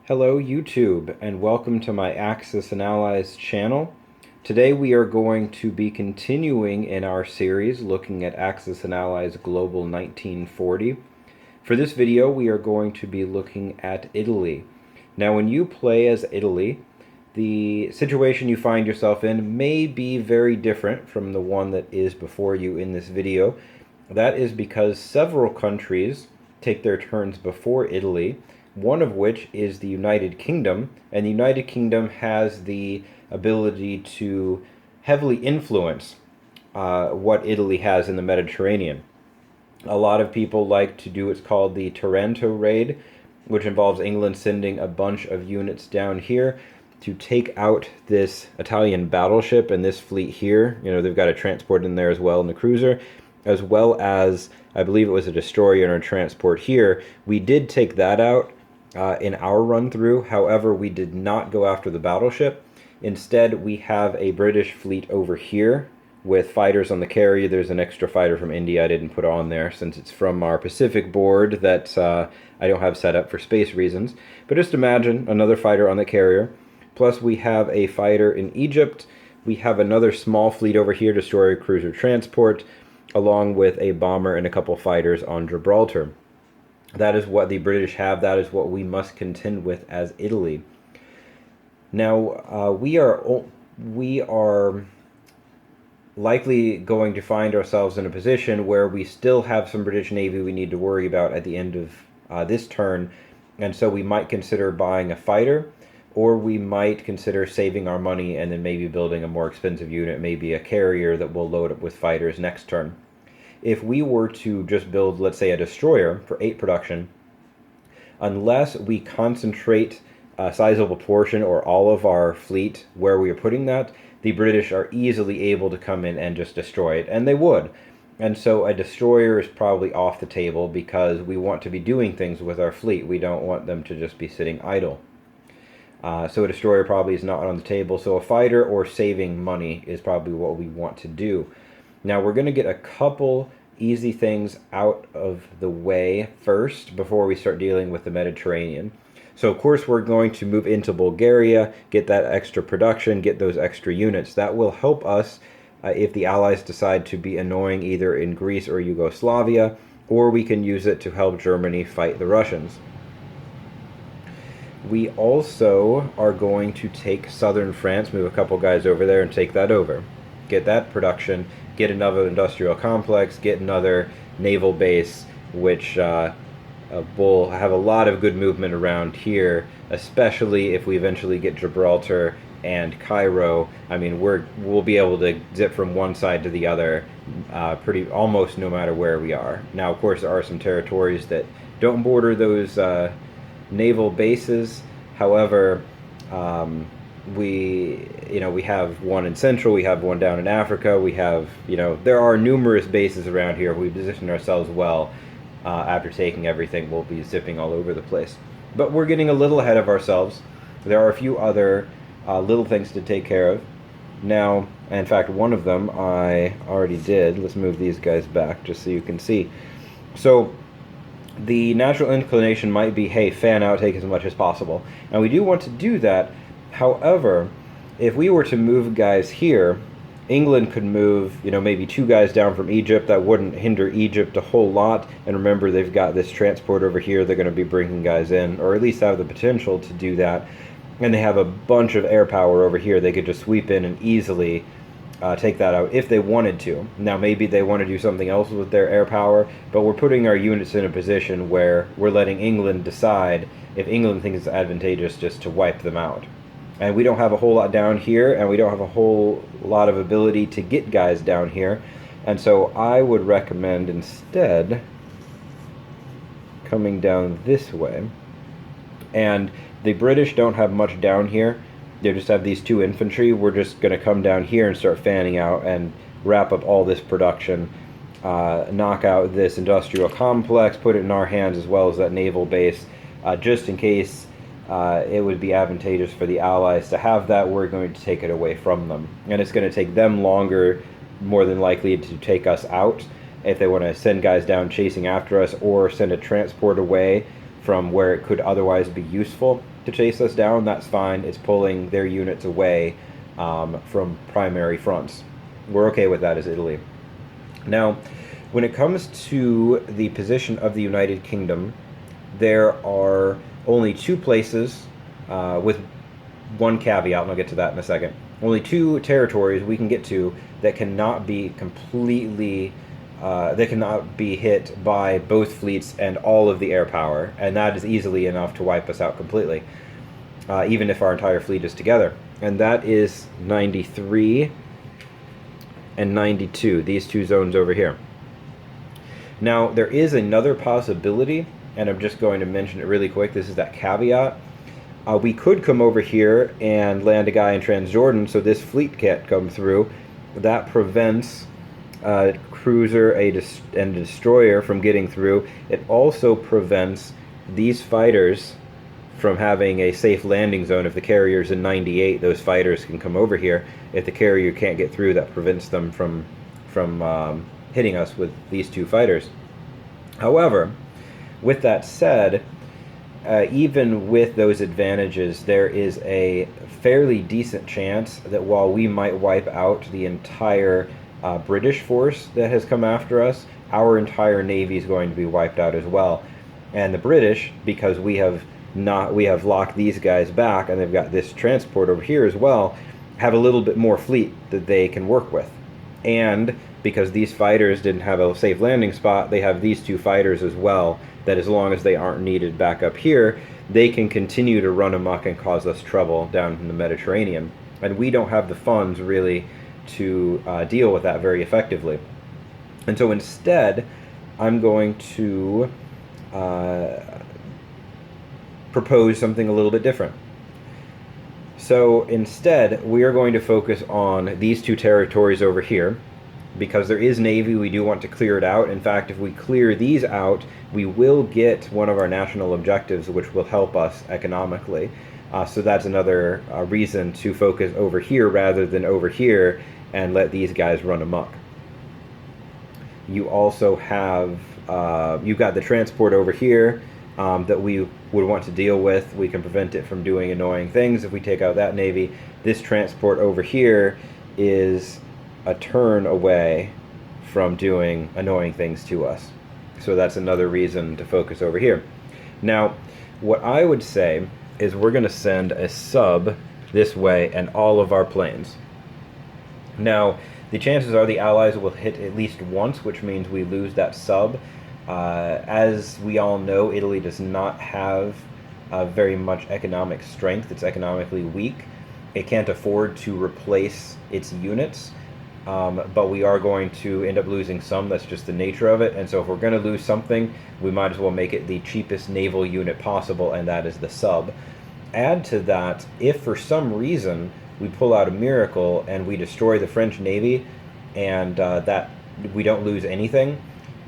Hello YouTube, and welcome to my Axis and Allies channel. Today we are going to be continuing in our series looking at Axis and Allies Global 1940. For this video we are going to be looking at Italy. Now when you play as Italy, the situation you find yourself in may be very different from the one that is before you in this video. That is because several countries take their turns before Italy, one of which is the United Kingdom, and the United Kingdom has the ability to heavily influence what Italy has in the Mediterranean. A lot of people like to do what's called the Taranto raid, which involves England sending a bunch of units down here to take out this Italian battleship and this fleet here. You know, they've got a transport in there as well, and the cruiser, as well as, I believe it was a destroyer and a transport here. We did take that out in our run-through. However, we did not go after the battleship. Instead, we have a British fleet over here with fighters on the carrier. There's an extra fighter from India I didn't put on there since it's from our Pacific board that I don't have set up for space reasons. But just imagine another fighter on the carrier. Plus we have a fighter in Egypt. We have another small fleet over here, destroyer, cruiser, transport, along with a bomber and a couple fighters on Gibraltar. That is what the British have. That is what we must contend with as Italy. Now, we are likely going to find ourselves in a position where we still have some British Navy we need to worry about at the end of this turn, and so we might consider buying a fighter, or we might consider saving our money and then maybe building a more expensive unit, maybe a carrier that will load up with fighters next turn. If we were to just build, let's say, a destroyer for 8 production, unless we concentrate a sizable portion or all of our fleet where we are putting that, the British are easily able to come in and just destroy it, and they would. And so a destroyer is probably off the table because we want to be doing things with our fleet. We don't want them to just be sitting idle. So a destroyer probably is not on the table, so a fighter or saving money is probably what we want to do. Now we're going to get a couple easy things out of the way first before we start dealing with the Mediterranean. So of course we're going to move into Bulgaria, get that extra production, get those extra units. That will help us if the Allies decide to be annoying either in Greece or Yugoslavia, or we can use it to help Germany fight the Russians. We also are going to take southern France, move a couple guys over there and take that over. Get that production, get another industrial complex, get another naval base, which will have a lot of good movement around here, especially if we eventually get Gibraltar and Cairo. I mean, we'll be able to zip from one side to the other almost no matter where we are. Now, of course, there are some territories that don't border those naval bases. However, we have one in Central, we have one down in Africa, we have, there are numerous bases around here. If we position ourselves well, after taking everything, we'll be zipping all over the place. But we're getting a little ahead of ourselves. There are a few other little things to take care of. Now, in fact, one of them I already did. Let's move these guys back just so you can see. So the natural inclination might be, hey, fan out, take as much as possible. And we do want to do that. However, if we were to move guys here, England could move, maybe 2 guys down from Egypt. That wouldn't hinder Egypt a whole lot. And remember, they've got this transport over here. They're going to be bringing guys in, or at least have the potential to do that. And they have a bunch of air power over here. They could just sweep in and easily take that out if they wanted to. Now, maybe they want to do something else with their air power, but we're putting our units in a position where we're letting England decide if England thinks it's advantageous just to wipe them out. And we don't have a whole lot down here, and we don't have a whole lot of ability to get guys down here. And so I would recommend instead coming down this way. And the British don't have much down here. They just have these 2 infantry. We're just going to come down here and start fanning out and wrap up all this production, knock out this industrial complex, put it in our hands as well as that naval base, just in case it would be advantageous for the Allies to have that. We're going to take it away from them. And it's going to take them longer, more than likely, to take us out if they want to send guys down chasing after us or send a transport away from where it could otherwise be useful to chase us down, that's fine. It's pulling their units away from primary fronts. We're okay with that as Italy. Now, when it comes to the position of the United Kingdom, there are only two places, with one caveat, and I'll get to that in a second. Only two territories we can get to that cannot be completely, that cannot be hit by both fleets and all of the air power, and that is easily enough to wipe us out completely, even if our entire fleet is together. And that is 93 and 92, these two zones over here. Now, there is another possibility, and I'm just going to mention it really quick. This is that caveat. We could come over here and land a guy in Transjordan, so this fleet can't come through. That prevents a cruiser and a destroyer from getting through. It also prevents these fighters from having a safe landing zone. If the carrier's in 98, those fighters can come over here. If the carrier can't get through, that prevents them from hitting us with these two fighters. However, with that said, even with those advantages, there is a fairly decent chance that while we might wipe out the entire British force that has come after us, our entire navy is going to be wiped out as well. And the British, because we have locked these guys back, and they've got this transport over here as well, have a little bit more fleet that they can work with. And because these fighters didn't have a safe landing spot, they have these two fighters as well, that as long as they aren't needed back up here, they can continue to run amok and cause us trouble down in the Mediterranean. And we don't have the funds really to deal with that very effectively. And so instead, I'm going to propose something a little bit different. So instead, we are going to focus on these two territories over here. Because there is navy, we do want to clear it out. In fact, if we clear these out, we will get one of our national objectives, which will help us economically. So that's another reason to focus over here rather than over here and let these guys run amok. You also have, you've got the transport over here that we would want to deal with. We can prevent it from doing annoying things if we take out that navy. This transport over here is a turn away from doing annoying things to us. So that's another reason to focus over here. Now, what I would say is we're going to send a sub this way and all of our planes. Now, the chances are the Allies will hit at least once, which means we lose that sub. As we all know, Italy does not have very much economic strength. It's economically weak. It can't afford to replace its units. But we are going to end up losing some. That's just the nature of it. And so if we're going to lose something, we might as well make it the cheapest naval unit possible, and that is the sub. Add to that, if for some reason we pull out a miracle and we destroy the French Navy and that we don't lose anything,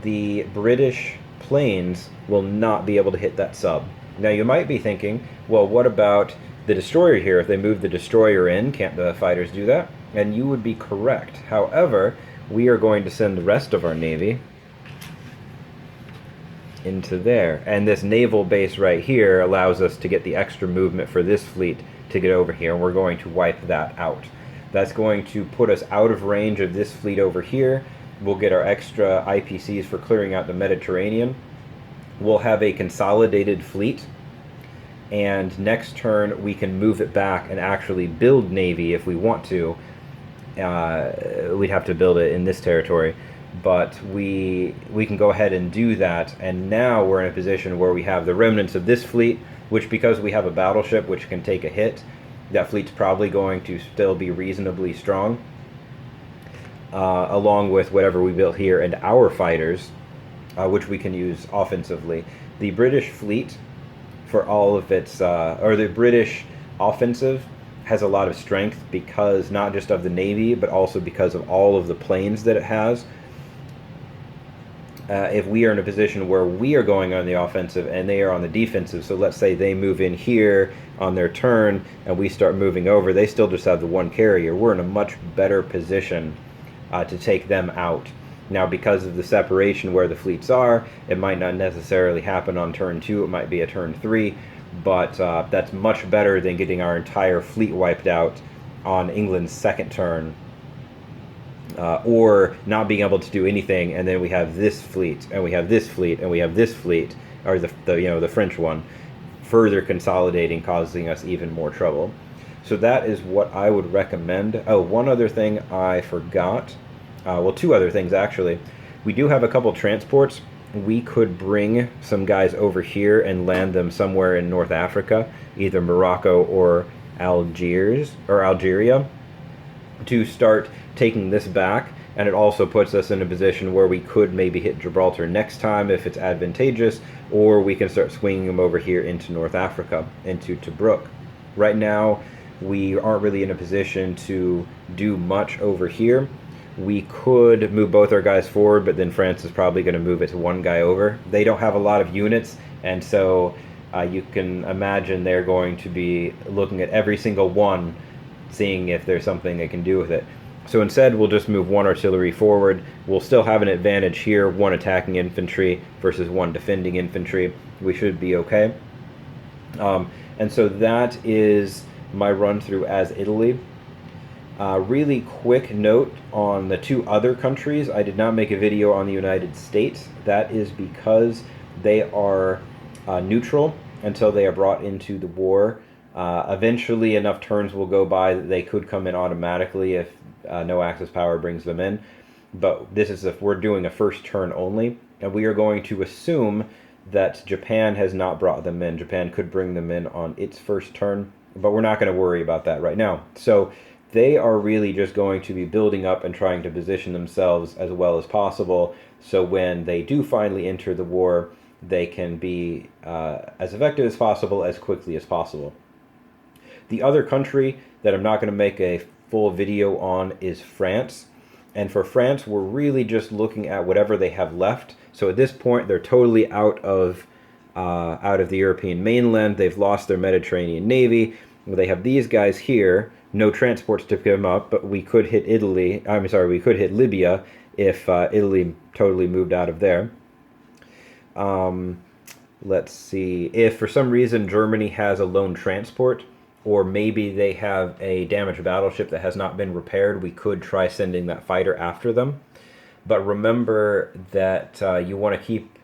the British planes will not be able to hit that sub. Now you might be thinking, well, what about the destroyer here? If they move the destroyer in, can't the fighters do that? And you would be correct. However, we are going to send the rest of our navy into there. And this naval base right here allows us to get the extra movement for this fleet to get over here. And we're going to wipe that out. That's going to put us out of range of this fleet over here. We'll get our extra IPCs for clearing out the Mediterranean. We'll have a consolidated fleet. And next turn, we can move it back and actually build navy if we want to. We'd have to build it in this territory, but we can go ahead and do that. And now we're in a position where we have the remnants of this fleet, which, because we have a battleship which can take a hit, that fleet's probably going to still be reasonably strong, along with whatever we built here and our fighters, which we can use offensively. The British fleet, for all of its, or the British offensive, has a lot of strength because not just of the Navy, but also because of all of the planes that it has. If we are in a position where we are going on the offensive and they are on the defensive, so let's say they move in here on their turn and we start moving over, they still just have the one carrier. We're in a much better position to take them out. Now, because of the separation where the fleets are, it might not necessarily happen on turn 2, it might be a turn 3, but that's much better than getting our entire fleet wiped out on England's second turn, or not being able to do anything, and then we have this fleet, and we have this fleet, and we have this fleet, or the French one, further consolidating, causing us even more trouble. So that is what I would recommend. Oh, one other thing I forgot. Well, two other things, actually. We do have a couple transports. We could bring some guys over here and land them somewhere in North Africa, either Morocco or Algeria, to start taking this back. And it also puts us in a position where we could maybe hit Gibraltar next time if it's advantageous, or we can start swinging them over here into North Africa, into Tobruk. Right now, we aren't really in a position to do much over here. We could move both our guys forward, but then France is probably going to move it to one guy over. They don't have a lot of units, and so you can imagine they're going to be looking at every single one, seeing if there's something they can do with it. So instead, we'll just move one artillery forward. We'll still have an advantage here, one attacking infantry versus one defending infantry. We should be okay. And so that is my run through as Italy. Really quick note on the two other countries. I did not make a video on the United States. That is because they are neutral until they are brought into the war. Eventually, enough turns will go by that they could come in automatically if no Axis power brings them in. But this is if we're doing a first turn only, and we are going to assume that Japan has not brought them in. Japan could bring them in on its first turn, but we're not going to worry about that right now. So they are really just going to be building up and trying to position themselves as well as possible, so when they do finally enter the war, they can be as effective as possible, as quickly as possible. The other country that I'm not going to make a full video on is France. And for France, we're really just looking at whatever they have left. So at this point, they're totally out of the European mainland. They've lost their Mediterranean navy. They have these guys here. No transports to pick them up, but we could hit Italy. I'm sorry, we could hit Libya if Italy totally moved out of there. Let's see. If for some reason Germany has a lone transport, or maybe they have a damaged battleship that has not been repaired, we could try sending that fighter after them. But remember that you want to keep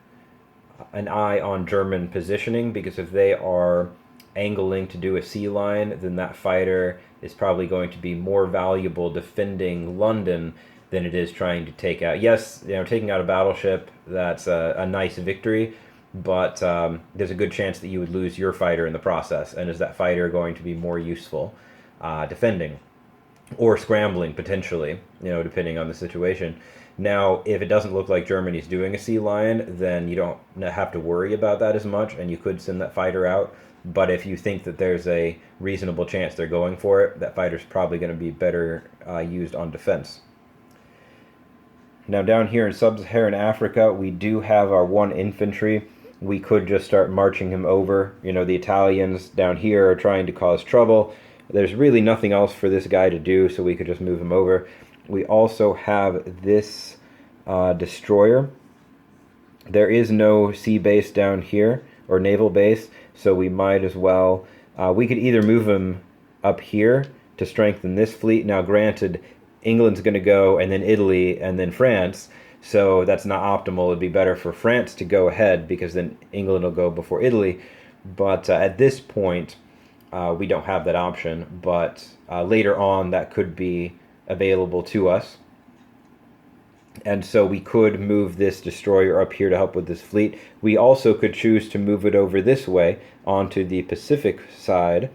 an eye on German positioning, because if they are angling to do a sea line, then that fighter is probably going to be more valuable defending London than it is trying to take out. Yes, taking out a battleship, that's a nice victory, but there's a good chance that you would lose your fighter in the process. And is that fighter going to be more useful defending or scrambling potentially, depending on the situation? Now, if it doesn't look like Germany's doing a sea lion, then you don't have to worry about that as much, and you could send that fighter out. But if you think that there's a reasonable chance they're going for it, that fighter's probably going to be better used on defense. Now down here in sub-Saharan Africa, we do have our one infantry. We could just start marching him over. The Italians down here are trying to cause trouble. There's really nothing else for this guy to do, so we could just move him over. We also have this destroyer. There is no sea base down here, or naval base, so we might as well. We could either move him up here to strengthen this fleet. Now granted, England's going to go, and then Italy, and then France, so that's not optimal. It'd be better for France to go ahead, because then England will go before Italy. But at this point, we don't have that option, but later on that could be available to us. And so we could move this destroyer up here to help with this fleet. We also could choose to move it over this way onto the Pacific side.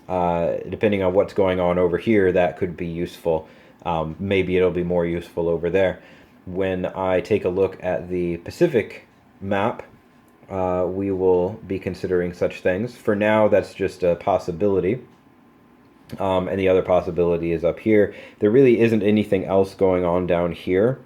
Depending on what's going on over here, that could be useful. Maybe it'll be more useful over there. When I take a look at the Pacific map, we will be considering such things. For now, that's just a possibility. And the other possibility is up here. There really isn't anything else going on down here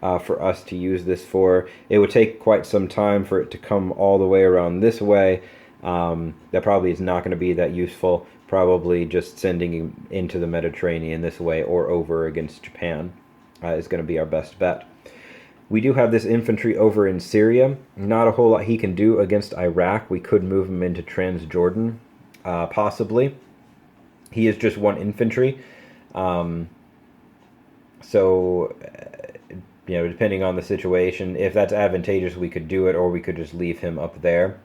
for us to use this for. It would take quite some time for it to come all the way around this way. That probably is not going to be that useful. Probably just sending him into the Mediterranean this way or over against Japan is going to be our best bet. We do have this infantry over in Syria. Not a whole lot he can do against Iraq. We could move him into Transjordan, possibly. He is just one infantry. So, depending on the situation, if that's advantageous, we could do it, or we could just leave him up there.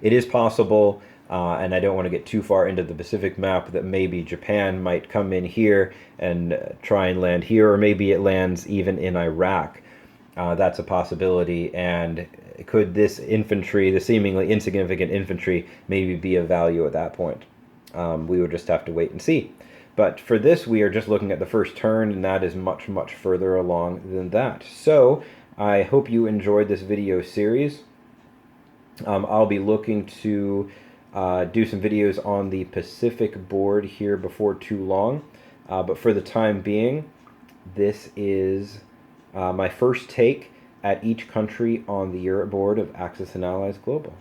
It is possible, and I don't want to get too far into the Pacific map, that maybe Japan might come in here and try and land here, or maybe it lands even in Iraq. That's a possibility, and could this infantry, the seemingly insignificant infantry, maybe be of value at that point? We would just have to wait and see. But for this, we are just looking at the first turn, and that is much, much further along than that. So, I hope you enjoyed this video series. I'll be looking to do some videos on the Pacific board here before too long. But for the time being, this is my first take at each country on the Europe board of Axis and Allies Global.